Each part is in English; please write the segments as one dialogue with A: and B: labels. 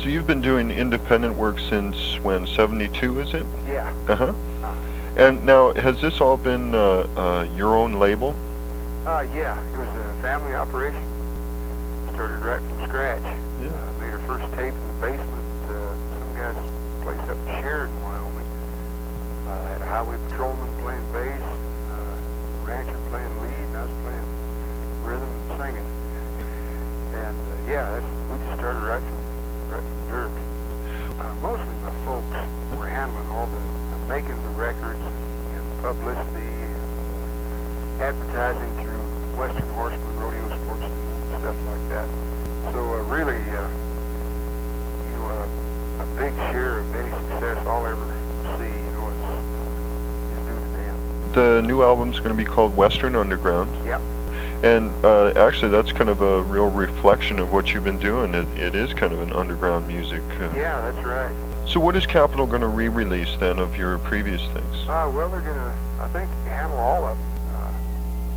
A: So you've been doing independent work since when? 72, is it?
B: Yeah.
A: Uh-huh. And now, has this all been your own label?
B: Yeah, it was a family operation. Started right from scratch.
A: Yeah.
B: Made our first tape in the basement. Some guy's place up in Sheridan, Wyoming. Had a highway patrolman playing bass, a rancher playing lead, and I was playing rhythm and singing. And yeah, we just started right from dirt. Mostly my folks were handling all the making the records and publicity, advertising through Western Horseman, rodeo sports, and stuff like that. So really, a big share of any success I'll ever see, is due to them.
A: The new album's going to be called Western Underground.
B: Yep.
A: And actually, that's kind of a real reflection of what you've been doing. It is kind of an underground music.
B: Yeah, that's right.
A: So what is Capitol going to re-release then of your previous things?
B: Well, they're going to, I think, handle all of them.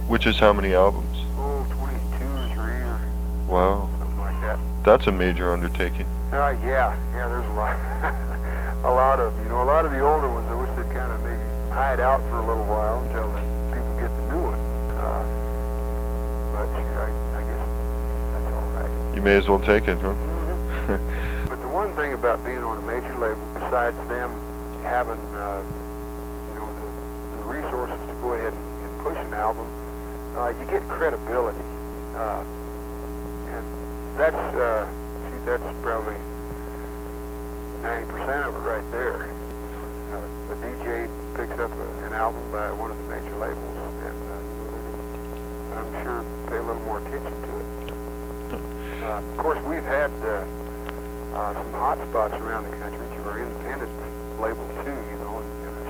A: Which is how many albums?
B: 22 or 3 or
A: Wow.
B: something like that.
A: That's a major undertaking.
B: Yeah, there's a lot, a lot of the older ones. I wish they'd kind of maybe hide out for a little while until people get the new one. But I guess that's all right.
A: You may as well take it, huh?
B: Mm-hmm. But the one thing about being on a major label, besides them having, the resources to go ahead and push an album, you get credibility, and that's probably 90% of it right there. A DJ picks up an album by one of the major labels, and I'm sure pay a little more attention to it. Of course, we've had some hot spots around the country through our independent labels too, and I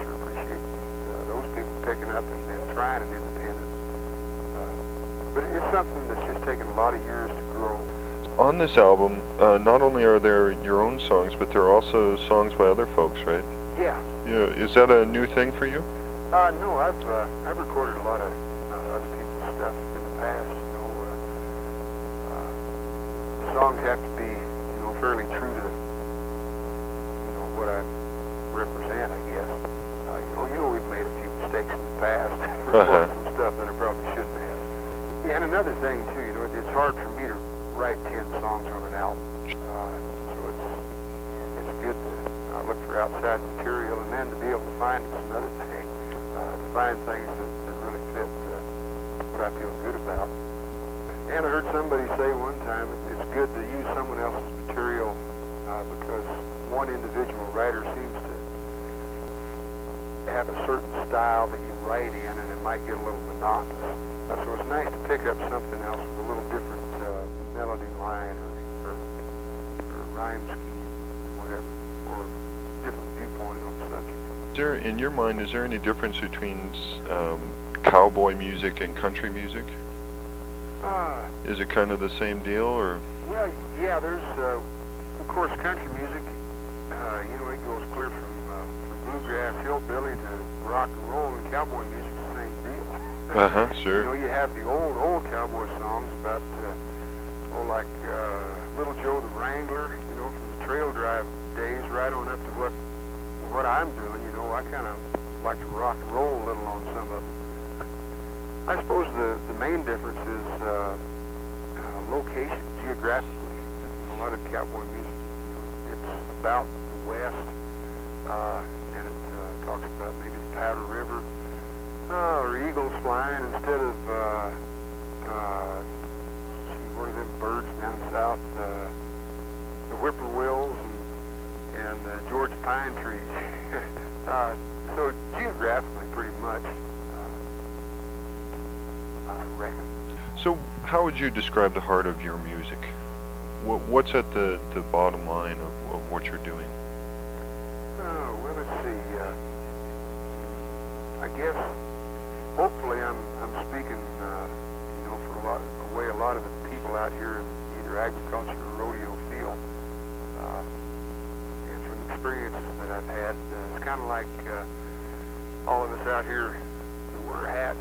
B: sure appreciate those people picking up and trying an independent. But it's something that's just taken a lot of years to grow.
A: On this album, not only are there your own songs, but there are also songs by other folks, right?
B: Yeah.
A: Yeah. Is that a new thing for you?
B: No, I've recorded a lot of other people's stuff in the past. The songs have to be, fairly true to, what I represent, I guess. We've made a few mistakes in the past, recorded some stuff that I probably shouldn't have. Yeah, and another thing too, it's hard for me to write 10 songs on an album. So it's good to look for outside material, and then to be able to find another thing, to find things that really fit what I feel good about. And I heard somebody say one time it's good to use someone else's material because one individual writer seems to have a certain style that you write in, and it might get a little monotonous. So it's nice to pick up something else with a little different melody line or rhyme scheme, whatever, or different viewpoint on the subject.
A: In your mind, is there any difference between cowboy music and country music? Is it kind of the same deal, or?
B: Well, yeah, there's, of course, country music, it goes clear from bluegrass, hillbilly to rock and roll, and cowboy music is the same deal.
A: Sure.
B: You have the old cowboy songs about, like Little Joe the Wrangler, from the trail drive days right on up to what I'm doing. I kind of like to rock and roll a little on some of them. I suppose the main difference is location, geographically. A lot of cowboy music, it's about the West, and it talks about maybe the Powder River, or eagles flying instead of, what are them birds down south, the whippoorwills and Georgia pine trees. So geographically, pretty much, I reckon.
A: So how would you describe the heart of your music? What's at the bottom line of what you're doing?
B: Well, let's see. I guess, hopefully, I'm speaking, for a lot of the people out here in either agriculture or rodeo field. And from the experiences that I've had, it's kind of like all of us out here that wear hats.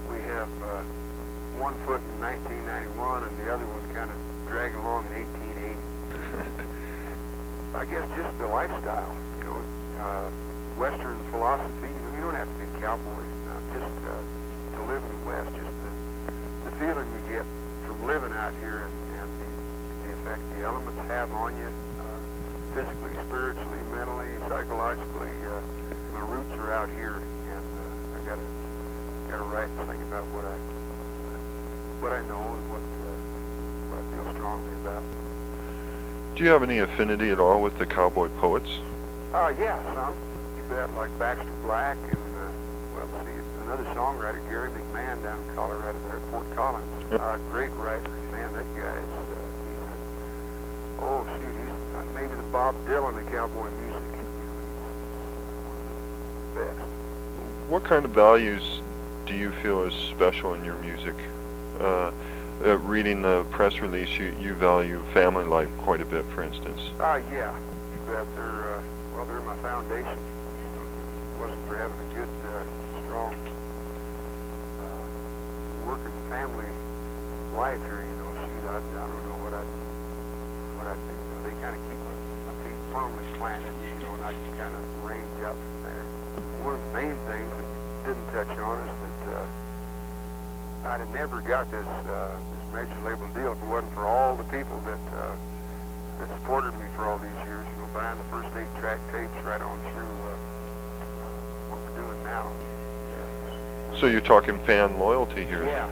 B: We have one foot in 1991 and the other one kind of dragging along in 1880. I guess just the lifestyle, you know, Western philosophy. You don't have to be a cowboy, just to live in the West. Just the feeling you get from living out here, and the effect the elements have on you, physically, spiritually, mentally, psychologically. My roots are out here, and I gotta write and think about what I know and what I feel strongly about.
A: Do you have any affinity at all with the cowboy poets?
B: Yeah, some. You bet, like Baxter Black and, well, see, another songwriter, Gary McMahon down in Colorado there at Fort Collins. Great writer. Man, that guy is, he's maybe the Bob Dylan of cowboy music. Best.
A: What kind of values do you feel is special in your music? Reading the press release, you value family life quite a bit, for instance.
B: Yeah. That they're my foundation. If it wasn't for having a good, strong, working family life here, you know, shoot, I don't know what I'd do. You know, they kind of keep my feet firmly planted, you know, and I can kind of range up from there. One of the main things that you didn't touch on is that I'd have never got this major label deal if it wasn't for all the people that supported me for all these years, you know, buying the first 8-track tapes right on through what we're doing now.
A: So you're talking fan loyalty here.
B: Yeah,